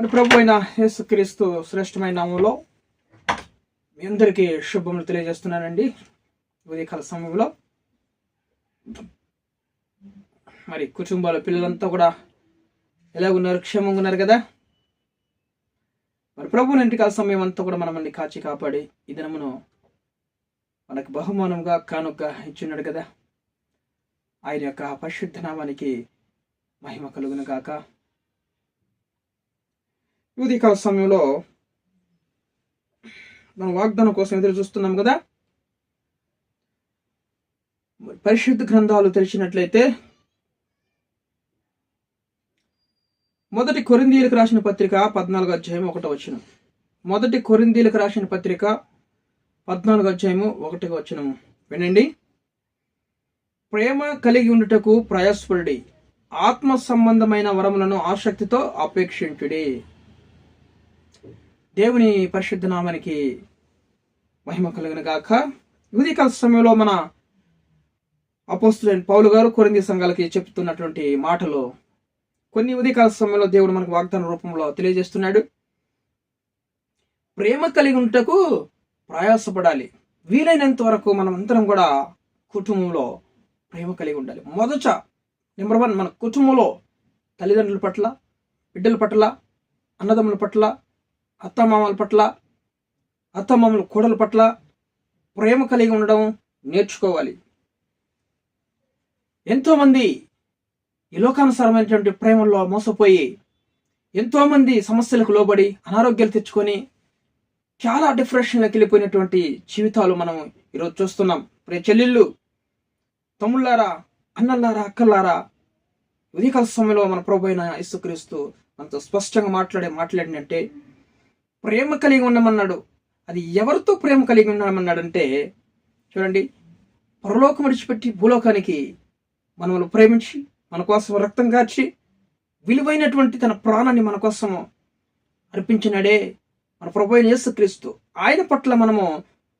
మన ప్రభు అయిన యేసుక్రీస్తు శ్రేష్టమైన నామంలో మీ అందరికీ శుభములు తెలియజేస్తున్నానండి. ఉదయకాల సమయంలో మరి కుటుంబాల పిల్లలంతా కూడా ఎలాగున్నారు? క్షేమంగా ఉన్నారు కదా? మరి ప్రభు ఇంటికాల సమయం అంతా కూడా మనల్ని కాచి కాపాడి ఈ దినమును మనకు బహుమానంగా కానుకగా ఇచ్చున్నాడు కదా. ఆయన యొక్క పరిశుద్ధ నామానికి మహిమ కలుగును గాక. ఉదయకాల సమయంలో మనం వాగ్దానం కోసం ఎదురు చూస్తున్నాం కదా. పరిశుద్ధ గ్రంథాలు తెరిచినట్లయితే మొదటి కొరింథీయులకు రాసిన పత్రిక 14వ అధ్యాయం 1వ వచనం. మొదటి కొరింథీయులకు రాసిన పత్రిక 14వ అధ్యాయము 1వ వచనం వినండి. ప్రేమ కలిగి ఉండుటకు ప్రయాసపడి ఆత్మ సంబంధమైన వరములను ఆసక్తితో అపేక్షించుడి. దేవుని పరిశుద్ధ నామానికి మహిమ కలుగును గాక. ఉదయకాల సమయంలో మన అపోస్తులైన పౌలు గారు కొరింథీ సంఘాలకి చెప్తున్నటువంటి మాటలు కొన్ని ఉదయకాల సమయంలో దేవుడు మనకు వాగ్దాన రూపంలో తెలియజేస్తున్నాడు. ప్రేమ కలిగి ఉంటకు ప్రయాసపడాలి. వీలైనంత వరకు మనం అందరం కూడా కుటుంబంలో ప్రేమ కలిగి ఉండాలి. మొదట నెంబర్ 1, మన కుటుంబంలో తల్లిదండ్రుల పట్ల, బిడ్డల పట్ల, అన్నదమ్ముల పట్ల, అత్తమామల పట్ల, అత్తమామల కోడల పట్ల ప్రేమ కలిగి ఉండడం నేర్చుకోవాలి. ఎంతోమంది ఈ లోకానుసారమైనటువంటి ప్రేమల్లో మోసపోయి ఎంతోమంది సమస్యలకు లోబడి అనారోగ్యాలు తెచ్చుకొని చాలా డిప్రెషన్లోకి వెళ్ళిపోయినటువంటి జీవితాలు మనం ఈరోజు చూస్తున్నాం. ప్రియ చెల్లెళ్ళు, తమ్ముళ్ళారా, అన్నల్లారా, అక్కల్లారా, ఉదయకాల సమయంలో మన ప్రభు అయిన యేసుక్రీస్తు మనతో స్పష్టంగా మాట్లాడినంటే ప్రేమ కలిగి ఉండమన్నాడు. అది ఎవరితో ప్రేమ కలిగి ఉండమన్నాడంటే చూడండి, పరలోకం విడిచిపెట్టి భూలోకానికి మనల్ని ప్రేమించి మన కోసం రక్తం కార్చి విలువైనటువంటి తన ప్రాణాన్ని మన కోసం అర్పించినాడే మన ప్రభు అయిన యేసుక్రీస్తు. ఆయన పట్ల మనము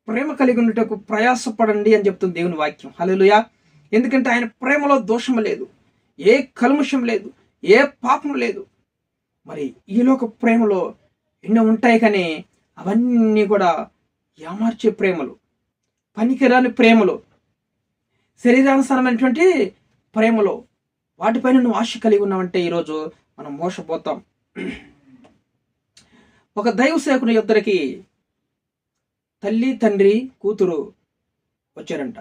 ప్రేమ కలిగి ఉండటకు ప్రయాసపడండి అని చెప్తుంది దేవుని వాక్యం. హల్లెలూయా. ఎందుకంటే ఆయన ప్రేమలో దోషం లేదు, ఏ కల్ముషం లేదు, ఏ పాపం లేదు. మరి ఈలోక ప్రేమలో ఎన్నో ఉంటాయి, కానీ అవన్నీ కూడా యామార్చే ప్రేమలు, పనికిరాని ప్రేమలు, శరీరానుసారమైనటువంటి ప్రేమలు, వాటిపైన నువ్వు ఆశ కలిగి ఉన్నావంటే ఈరోజు మనం మోసపోతాం. ఒక దైవ సేవకుని యొద్దరికి తల్లి, తండ్రి, కూతురు వచ్చారంట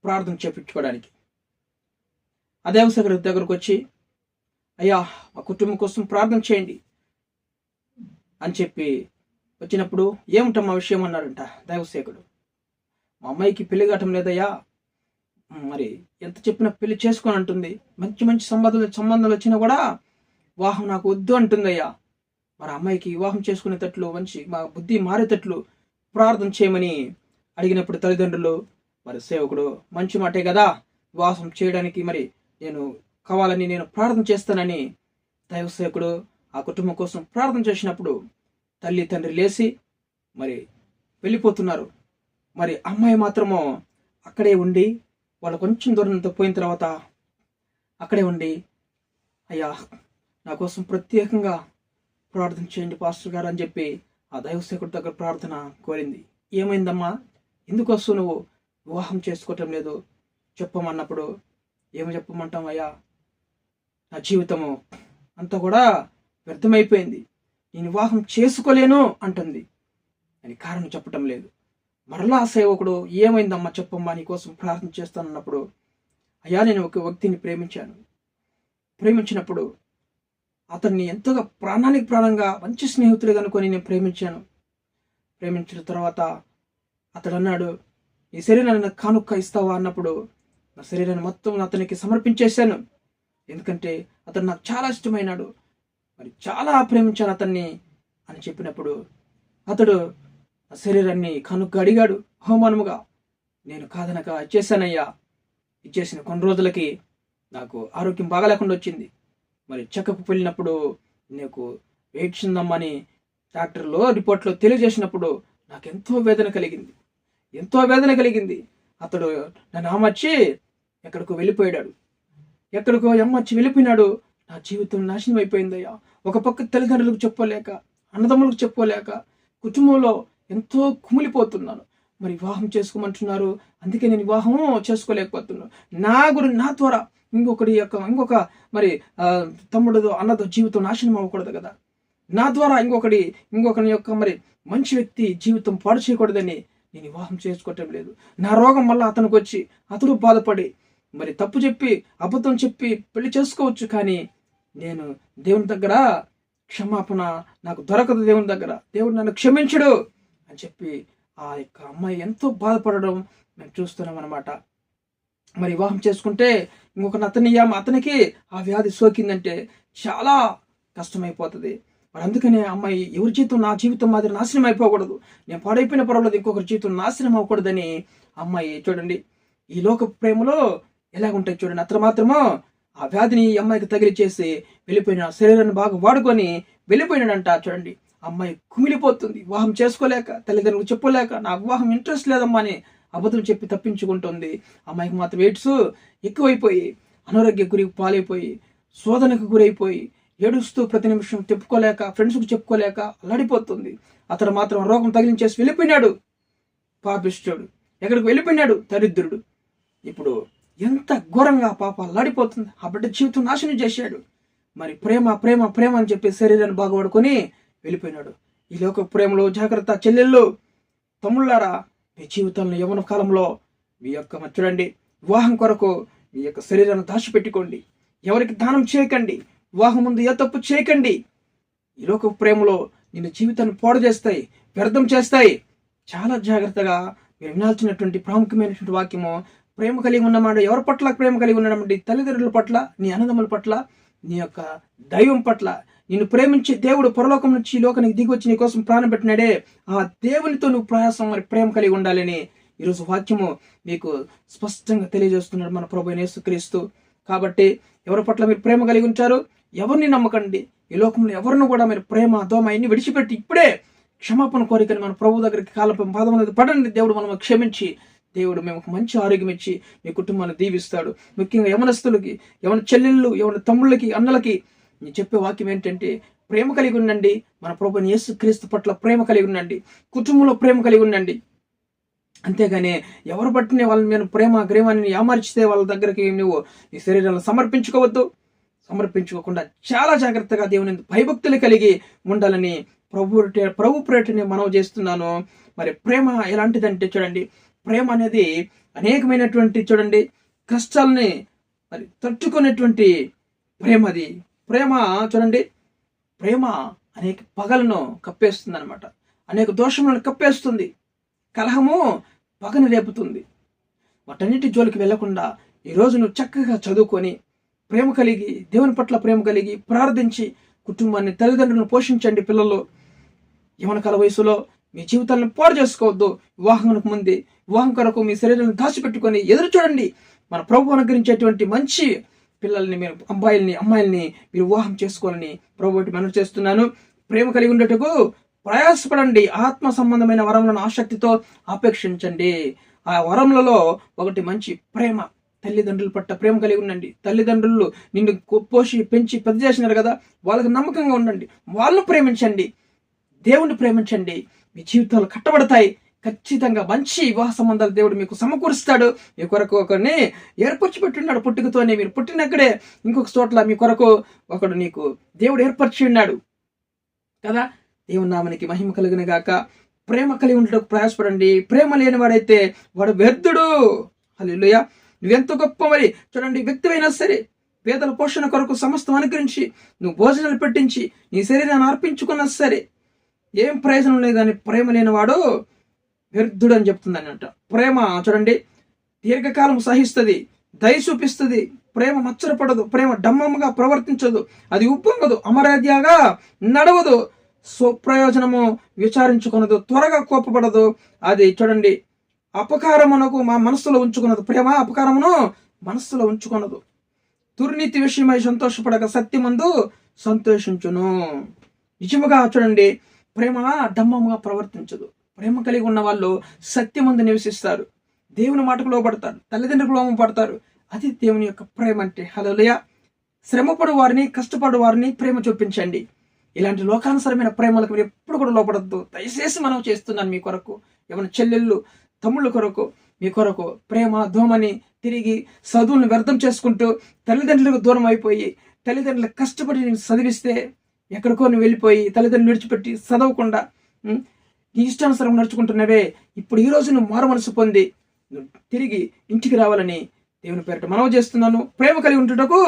ప్రార్థన చేపించుకోవడానికి. ఆ దైవ సేవకుడి దగ్గరకు వచ్చి, అయ్యా మా కుటుంబం కోసం ప్రార్థన చేయండి అని చెప్పి వచ్చినప్పుడు, ఏమిటమ్మా విషయం అన్నాడంట దైవసేకుడు. మా అమ్మాయికి పెళ్లి కావటం లేదయ్యా, మరి ఎంత చెప్పినా పెళ్లి చేసుకొని అంటుంది, మంచి మంచి సంబంధాలు వచ్చినా కూడా వివాహం నాకు వద్దు అంటుందయ్యా. మరి అమ్మాయికి వివాహం చేసుకునేటట్లు మంచి మా బుద్ధి మారేటట్లు ప్రార్థన చేయమని అడిగినప్పుడు తల్లిదండ్రులు, మరి సేవకుడు మంచి మాటే కదా, వివాహం చేయడానికి మరి నేను ప్రార్థన చేస్తానని దైవసేవకుడు ఆ కుటుంబం కోసం ప్రార్థన చేసినప్పుడు తల్లి తండ్రి లేచి మరి వెళ్ళిపోతున్నారు. మరి అమ్మాయి మాత్రము అక్కడే ఉండి, వాళ్ళు కొంచెం దూరంతో పోయిన తర్వాత అక్కడే ఉండి, అయ్యా నా కోసం ప్రత్యేకంగా ప్రార్థన చేయండి పాస్టర్ గారు అని చెప్పి ఆ దైవసేవకుడి దగ్గర ప్రార్థన కోరింది. ఏమైందమ్మా, ఎందుకోసం నువ్వు వివాహం చేసుకోవటం లేదు చెప్పమన్నప్పుడు, ఏమి చెప్పమంటాం అయ్యా, నా జీవితము అంతా కూడా వ్యర్థమైపోయింది, నేను వివాహం చేసుకోలేను అంటుంది అని కారణం చెప్పటం లేదు. మరలా సేవకుడు, ఏమైందమ్మా చెప్పమ్మా, నీకోసం ప్రార్థన చేస్తానన్నప్పుడు, అయ్యా నేను ఒక వ్యక్తిని ప్రేమించినప్పుడు అతన్ని ఎంతగా ప్రాణానికి ప్రాణంగా మంచి స్నేహితుడిగా అనుకొని నేను ప్రేమించిన తర్వాత అతడు అన్నాడు, నీ శరీరాన్ని నాకు కానుక్క ఇస్తావా అన్నప్పుడు, నా శరీరాన్ని మొత్తం అతనికి సమర్పించేశాను, ఎందుకంటే అతను నాకు చాలా ఇష్టమైనాడు, మరి చాలా ప్రేమించాను అతన్ని అని చెప్పినప్పుడు అతడు ఆ శరీరాన్ని కనుక్క అడిగాడు అవమానముగా. నేను కాదనక ఇచ్చేసానయ్యా. ఇచ్చేసిన కొన్ని రోజులకి నాకు ఆరోగ్యం బాగాలేకుండా వచ్చింది. మరి చెకప్ వెళ్ళినప్పుడు నీకు వెయిట్ చెందమ్మని డాక్టర్లో రిపోర్ట్లో తెలియజేసినప్పుడు నాకు ఎంతో వేదన కలిగింది. అతడు నన్ను అమ్మచ్చి ఎక్కడికో వెళ్ళిపోయాడు. నా జీవితం నాశనం అయిపోయిందయ్యా, ఒక పక్క తల్లిదండ్రులకు చెప్పుకోలేక, అన్నదమ్ములకు చెప్పుకోలేక కుటుంబంలో ఎంతో కుమిలిపోతున్నాను. మరి వివాహం చేసుకోమంటున్నారు, అందుకే నేను వివాహం చేసుకోలేకపోతున్నాను. నా ద్వారా ఇంకొక మరి తమ్ముడు అన్నదో జీవితం నాశనం అవ్వకూడదు కదా. నా ద్వారా ఇంకొకని యొక్క మరి మంచి వ్యక్తి జీవితం పాడు చేయకూడదని నేను వివాహం చేసుకోవటం లేదు. నా రోగం వల్ల అతనికి వచ్చి అతడు బాధపడి మరి తప్పు చెప్పి అబద్ధం చెప్పి పెళ్లి చేసుకోవచ్చు, కానీ నేను దేవుని దగ్గర క్షమాపణ నాకు దొరకదు. దేవుని దగ్గర దేవుడు నన్ను క్షమించడు అని చెప్పి ఆ యొక్క అమ్మాయి ఎంతో బాధపడడం మేము చూస్తున్నాం అన్నమాట. మరి వివాహం చేసుకుంటే అతనికి ఆ వ్యాధి సోకిందంటే చాలా కష్టమైపోతుంది. మరి అందుకనే అమ్మాయి ఎవరి జీవితం నా జీవితం మాదిరి నాశనం అయిపోకూడదు, నేను పాడైపోయిన పర్వాలేదు, ఇంకొకరి జీవితం నాశనం అవ్వకూడదని అమ్మాయి చూడండి ఈ లోక ప్రేమలో ఎలాగుంటాయి చూడండి. అతను మాత్రమో ఆ వ్యాధిని ఈ అమ్మాయికి తగిలిచేసి వెళ్ళిపోయిన శరీరాన్ని బాగా వాడుకొని వెళ్ళిపోయినాడంట. చూడండి అమ్మాయి కుమిలిపోతుంది, వివాహం చేసుకోలేక, తల్లిదండ్రులకు చెప్పలేక, నా వివాహం ఇంట్రెస్ట్ లేదమ్మా అని అబద్ధం చెప్పి తప్పించుకుంటుంది. అమ్మాయికి మాత్రం ఎయిడ్స్ ఎక్కువైపోయి అనారోగ్య గురి పాలైపోయి శోధనకు గురైపోయి ఏడుస్తూ ప్రతి నిమిషం చెప్పుకోలేక, ఫ్రెండ్స్కి చెప్పుకోలేక అల్లాడిపోతుంది. అతడు మాత్రం రోగం తగిలించేసి వెళ్ళిపోయినాడు. పాపిష్టుడు ఎక్కడికి వెళ్ళిపోయినాడు, దరిద్రుడు. ఇప్పుడు ఎంత ఘోరంగా పాప అల్లాడిపోతుంది. ఆ బిడ్డ జీవితం నాశనం చేశాడు. మరి ప్రేమ ప్రేమ ప్రేమ అని చెప్పి శరీరాన్ని బాగుపడుకొని వెళ్ళిపోయినాడు. ఈ లోక ప్రేమలో జాగ్రత్త చెల్లెళ్ళు, తమ్ముళ్ళారా, మీ జీవితంలో యవ్వన కాలంలో మీ యొక్క చూడండి వివాహం కొరకు మీ యొక్క శరీరాన్ని దాచిపెట్టుకోండి. ఎవరికి దానం చేయకండి. వివాహం ముందు ఏ తప్పు చేయకండి. ఈ లోక ప్రేమలో నిన్ను జీవితాన్ని పాడు చేస్తాయి, వ్యర్థం చేస్తాయి. చాలా జాగ్రత్తగా మీరు వినాల్సినటువంటి ప్రాముఖ్యమైనటువంటి వాక్యము, ప్రేమ కలిగి ఉన్నమాట ఎవరి పట్ల ప్రేమ కలిగి ఉండడం, తల్లిదండ్రుల పట్ల, నీ అన్నదమ్ముల పట్ల, నీ యొక్క దైవం పట్ల. నిన్ను ప్రేమించే దేవుడు పరలోకం నుంచి ఈ లోకానికి దిగివచ్చి నీ కోసం ప్రాణం పెట్టినాడే, ఆ దేవునితో నువ్వు ప్రయాసం మరి ప్రేమ కలిగి ఉండాలని ఈరోజు వాక్యము మీకు స్పష్టంగా తెలియజేస్తున్నాడు మన ప్రభువైన యేసుక్రీస్తు. కాబట్టి ఎవరి పట్ల మీరు ప్రేమ కలిగి ఉంచారు, ఎవరిని నమ్మకండి. ఈ లోకంలో ఎవరిని కూడా మీరు ప్రేమ దోమ అన్ని విడిచిపెట్టి ఇప్పుడే క్షమాపణ కోరికని మన ప్రభు దగ్గరికి పాదముల పడండి. దేవుడు మనం క్షమించి, దేవుడు మేము మంచి ఆరోగ్యం ఇచ్చి మీ కుటుంబాన్ని దీవిస్తాడు. ముఖ్యంగా యవనస్తులకి, యవన చెల్లెళ్ళు, యవన తమ్ముళ్ళకి, అన్నలకి నేను చెప్పే వాక్యం ఏంటంటే, ప్రేమ కలిగి ఉండండి. మన ప్రభువైన యేసుక్రీస్తు పట్ల ప్రేమ కలిగి ఉండండి. కుటుంబంలో ప్రేమ కలిగి ఉండండి. అంతేగాని ఎవరు పట్టిన వాళ్ళని నేను ప్రేమ గ్రేమాన్ని యామర్చితే వాళ్ళ దగ్గరికి నువ్వు నీ శరీరాలను సమర్పించుకోవద్దు. సమర్పించుకోకుండా చాలా జాగ్రత్తగా దేవుని భయభక్తులు కలిగి ఉండాలని ప్రభు ప్రేటని మనవి చేస్తున్నాను. మరి ప్రేమ ఎలాంటిదంటే చూడండి, ప్రేమ అనేది అనేకమైనటువంటి చూడండి కష్టాలని మరి తట్టుకునేటువంటి ప్రేమది. ప్రేమ చూడండి, ప్రేమ అనేక పగలను కప్పేస్తుంది అనమాట, అనేక దోషములను కప్పేస్తుంది. కలహము పగని రేపుతుంది. వాటన్నిటి జోలికి వెళ్లకుండా ఈరోజు నువ్వు చక్కగా చదువుకొని ప్రేమ కలిగి, దేవుని పట్ల ప్రేమ కలిగి ప్రార్థించి కుటుంబాన్ని, తల్లిదండ్రులను పోషించండి. పిల్లలు యవనకాల వయసులో మీ జీవితాలను పాడు చేసుకోవద్దు. వివాహానికి ముందే వివాహం కొరకు మీ శరీరాన్ని దాచిపెట్టుకొని ఎదురు చూడండి. మన ప్రభు అనుగ్రహించేటువంటి మంచి పిల్లల్ని, మీరు అమ్మాయిల్ని మీరు వివాహం చేసుకోవాలని ప్రభువుకి మనవి చేస్తున్నాను. ప్రేమ కలిగి ఉండేటకు ప్రయాసపడండి. ఆత్మ సంబంధమైన వరములను ఆసక్తితో అపేక్షించండి. ఆ వరములలో ఒకటి మంచి ప్రేమ. తల్లిదండ్రుల పట్ల ప్రేమ కలిగి ఉండండి. తల్లిదండ్రులు నిన్ను పోషి పెంచి పెద్ద చేసినారు కదా, వాళ్ళకి నమ్మకంగా ఉండండి. వాళ్ళను ప్రేమించండి, దేవుణ్ణి ప్రేమించండి. మీ జీవితాలు కట్టబడతాయి. ఖచ్చితంగా మంచి వివాహ సంబంధాలు దేవుడు మీకు సమకూరుస్తాడు. మీ కొరకు ఒకరిని ఏర్పరిచి పెట్టున్నాడు. పుట్టుకతోనే మీరు పుట్టినక్కడే ఇంకొక చోట్ల మీ కొరకు ఒకడు నీకు దేవుడు ఏర్పరిచి ఉన్నాడు కదా. దేవుని నామానికి మహిమ కలిగిన గాక. ప్రేమ కలిగి ఉండటకు ప్రయాసపడండి. ప్రేమ లేని వాడైతే వాడు వ్యర్థుడు. హల్లెలూయా. నువ్వెంత గొప్ప మరి చూడండి వ్యక్తివైనా సరే, పేదల పోషణ కొరకు సమస్తం అనుగ్రహించి నువ్వు భోజనాలు పెట్టించి నీ శరీరాన్ని అర్పించుకున్నా సరే ఏం ప్రయోజనం లేదు. కానీ ప్రేమ లేనివాడు వ్యర్థుడు అని చెప్తుందని అంట. ప్రేమ చూడండి దీర్ఘకాలం సహిస్తుంది, దయ చూపిస్తుంది. ప్రేమ మచ్చరపడదు, ప్రేమ డమ్మముగా ప్రవర్తించదు, అది ఉప్పొంగదు, అమర్యాదగా నడవదు, స్వప్రయోజనము విచారించుకున్నదు, త్వరగా కోపపడదు. అది చూడండి అపకారమునకు మా మనస్సులో ఉంచుకున్నదు. ప్రేమ అపకారమును మనస్సులో ఉంచుకున్నదు. దుర్నీతి విషయమై సంతోషపడక సత్యమందు సంతోషించును. నిజముగా చూడండి ప్రేమ డమ్మముగా ప్రవర్తించదు. ప్రేమ కలిగి ఉన్న వాళ్ళు సత్యమందు నివసిస్తారు, దేవుని మాటకు లోబడతారు, తల్లిదండ్రులకు లోబడతారు. అది దేవుని యొక్క ప్రేమ అంటే. హల్లెలూయా. శ్రమపడు వారిని, కష్టపడు వారిని ప్రేమ చూపించండి. ఇలాంటి లోకానుసరమైన ప్రేమలకు మీరు ఎప్పుడు కూడా లోపడద్దు. దయచేసి మనం చేస్తున్నాను మీ కొరకు. ఏమైనా చెల్లెళ్ళు, తమ్ముళ్ళ కొరకు, మీ కొరకు ప్రేమ దోమని తిరిగి చదువులను వ్యర్థం చేసుకుంటూ తల్లిదండ్రులకు దూరం అయిపోయి, తల్లిదండ్రులకు కష్టపడి నేను చదివిస్తే ఎక్కడికో నువ్వు వెళ్ళిపోయి తల్లిదండ్రులు విడిచిపెట్టి చదవకుండా నీ ఇష్టానుసారం నడుచుకుంటున్నవే. ఇప్పుడు ఈ రోజు నువ్వు మారు మనసు పొంది నువ్వు తిరిగి ఇంటికి రావాలని దేవుని పేరిట మనవి చేస్తున్నాను. ప్రేమ కలిగి ఉంటుటకు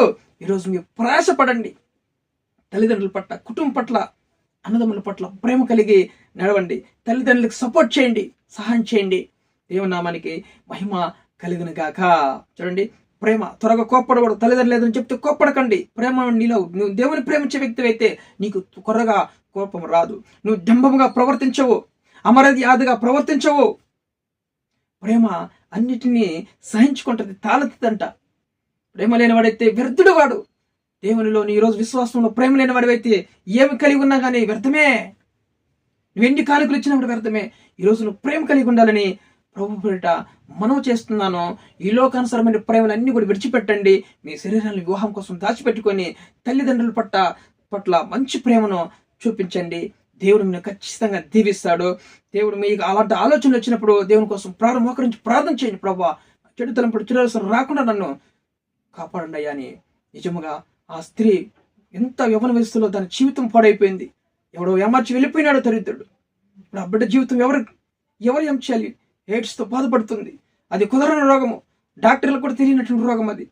ఈరోజు మీరు ప్రయాసపడండి. తల్లిదండ్రుల పట్ల, కుటుంబం పట్ల, అన్నదమ్ముల పట్ల ప్రేమ కలిగి నడవండి. తల్లిదండ్రులకు సపోర్ట్ చేయండి, సహాయం చేయండి. దేవుని నామానికి మహిమ కలుగును గాక. చూడండి, ప్రేమ త్వరగా కోప్పడకూడదు. తల్లిదండ్రులు లేదని చెప్తే కోప్పడకండి. ప్రేమ నీలో, నువ్వు దేవుని ప్రేమించే వ్యక్తి అయితే నీకు త్వరగా కోపం రాదు. నువ్వు డంబముగా ప్రవర్తించవు, అమర్యాదగా ప్రవర్తించవు. ప్రేమ అన్నిటినీ సహించుకుంటుంది, తాళతుందంట. ప్రేమ లేనివాడైతే వ్యర్థుడు వాడు. దేవునిలో నీ ఈరోజు విశ్వాసంలో ప్రేమ లేనివాడివైతే ఏమి కలిగి ఉన్నా కానీ వ్యర్థమే. నువ్వు ఎన్ని కానుకలు ఇచ్చినప్పుడు వ్యర్థమే. ఈరోజు నువ్వు ప్రేమ కలిగి ఉండాలని ప్రభు పేరిట మనవి చేస్తున్నాను. ఈ లోకానుసరమైన ప్రేమలు అన్ని కూడా విడిచిపెట్టండి. మీ శరీరాన్ని వివాహం కోసం దాచిపెట్టుకొని తల్లిదండ్రుల పట్ల మంచి ప్రేమను చూపించండి. దేవుడు మీరు ఖచ్చితంగా దీవిస్తాడు. దేవుడు మీకు అలాంటి ఆలోచనలు వచ్చినప్పుడు దేవుని కోసం మోకరించి ప్రార్థన చేయండి. ప్రభు, చెడు తలంపుడు చిరవసరం రాకుండా నన్ను కాపాడండి అయ్యా అని. నిజముగా ఆ స్త్రీ ఎంత యవ్వన వయసులో దాని జీవితం పాడైపోయింది. ఎవడో ఏమార్చి వెళ్ళిపోయినాడో దరిద్రుడు. ఇప్పుడు ఆ బిడ్డ జీవితం ఎవరు ఏం చేయాలి? ఎయిడ్స్తో బాధపడుతుంది. అది కుదరని రోగము, డాక్టర్లకు కూడా తెలియనటువంటి రోగం. అది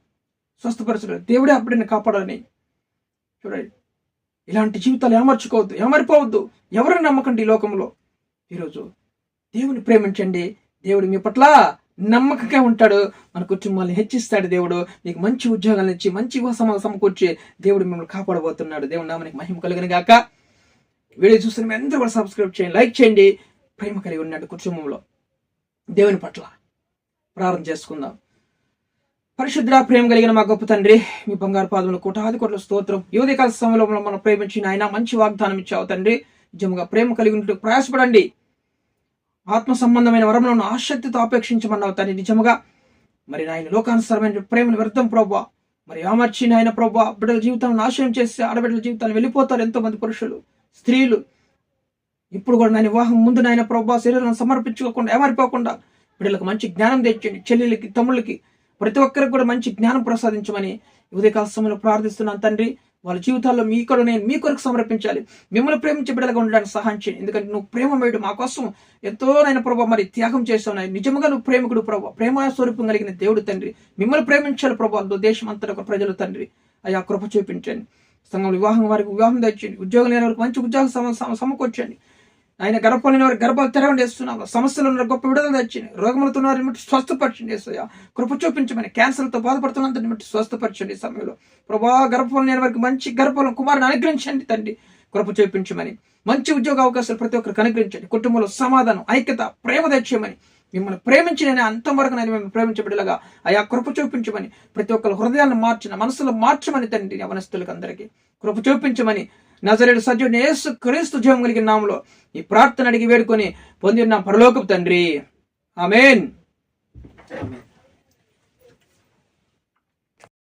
స్వస్థపరచడం దేవుడే ఆ బిడ్డని కాపాడాలని. చూడండి, ఇలాంటి జీవితాలు ఏమరిపోవద్దు. ఎవరిని నమ్మకండి ఈ లోకంలో. ఈరోజు దేవుని ప్రేమించండి. దేవుడు మీ పట్ల నమ్మకంగా ఉంటాడు. మన కుటుంబాన్ని హెచ్చిస్తాడు. దేవుడు మీకు మంచి ఉద్యోగాలను ఇచ్చి మంచి సమకూర్చి దేవుడు మిమ్మల్ని కాపాడబోతున్నాడు. దేవుడి నామానికి మహిమ కలుగును గాక. వీడియో చూస్తున్న మీ అందరూ కూడా సబ్స్క్రైబ్ చేయండి, లైక్ చేయండి. ప్రేమ కలిగి ఉన్నాడు కుటుంబంలో. దేవుని పట్ల ప్రార్థన చేసుకుందాం. పరిశుద్ధ ప్రేమ కలిగిన మా గొప్ప తండ్రి, మీ బంగారు పాదములు కోటాది స్తోత్రం. యువతకాల సమయంలో మనం ప్రేమించిన ఆయన మంచి వాగ్దానం ఇచ్చావు తండ్రి. నిజంగా ప్రేమ కలిగి ఉంటూ ప్రయాసపడండి. ఆత్మ సంబంధమైన వరములను ఆసక్తితో ఆపేక్షించమన్నావు తండ్రి. నిజముగా మరి నాయన లోకానుసరమైన ప్రేమను వ్యర్థం ప్రభావ, మరి అమర్చి నాయన ప్రభావ బిడ్డల జీవితాలను నాశనం చేసి ఆడబిడ్డల జీవితాలను వెళ్ళిపోతారు ఎంతో మంది పురుషులు, స్త్రీలు. ఇప్పుడు కూడా నాయన వివాహం ముందు నాయన ప్రభావ శరీరాలను సమర్పించుకోకుండా ఏమారిపోకుండా బిడ్డలకు మంచి జ్ఞానం తెచ్చండి. చెల్లెలకి, తమ్ముళ్ళకి, ప్రతి ఒక్కరికి కూడా మంచి జ్ఞానం ప్రసాదించమని ఉదయకాల సమయంలో ప్రార్థిస్తున్నాను తండ్రి. వాళ్ళ జీవితాల్లో మీ కొరకు సమర్పించాలి. మిమ్మల్ని ప్రేమించే బిడ్డలుగా ఉండడానికి సహాయం చేయండి. ఎందుకంటే నువ్వు ప్రేమమయుడు, మా కోసం ఎంతో నాయన ప్రభావ మరి త్యాగం చేస్తావు. నిజంగా నువ్వు ప్రేమికుడు ప్రభావ, ప్రేమ స్వరూపం కలిగిన దేవుడు తండ్రి. మిమ్మల్ని ప్రేమించాలి ప్రభావ. దేశం అంతటా ప్రజలు తండ్రి అయ్యా కృప చూపించండి. సంఘం వివాహం వారికి వివాహం తెచ్చండి. ఉద్యోగం లేని వారికి మంచి ఉద్యోగం సమకూర్చండి. ఆయన గర్భం లేని వారికి గర్భాలు తెరవండి వేస్తున్నాము. సమస్యలు ఉన్న గొప్ప విడుదల తెచ్చండి. రోగములతో వారిని బట్టి స్వస్థపరచండి. వేస్తాయా కృప చూపించమని. క్యాన్సర్తో బాధపడుతున్నంతని బట్టి స్వస్థపరచండి. ఈ సమయంలో ప్రభా గర్భఫలం లేని వారికి మంచి గర్భఫలం కుమారుని అనుగ్రహించండి తండ్రి. కృప చూపించమని. మంచి ఉద్యోగ అవకాశాలు ప్రతి ఒక్కరికి అనుగ్రహించండి. కుటుంబంలో సమాధానం, ఐక్యత, ప్రేమ తెచ్చేయమని. మిమ్మల్ని ప్రేమించి నేను అంతవరకు నేను మిమ్మల్ని ప్రేమించబడేలాగా అయా కృప చూపించమని. ప్రతి ఒక్కరు హృదయాలను మార్చిన, మనసులో మార్చమని తండ్రి. యవనస్తులకు అందరికీ కృప చూపించమని. నజరేయుడు సజీవుడైన యేసు క్రీస్తు జీవం కలిగిన నామములో ఈ ప్రార్థన అడిగి వేడుకొని పొందిన పరలోకపు తండ్రి. ఆమేన్.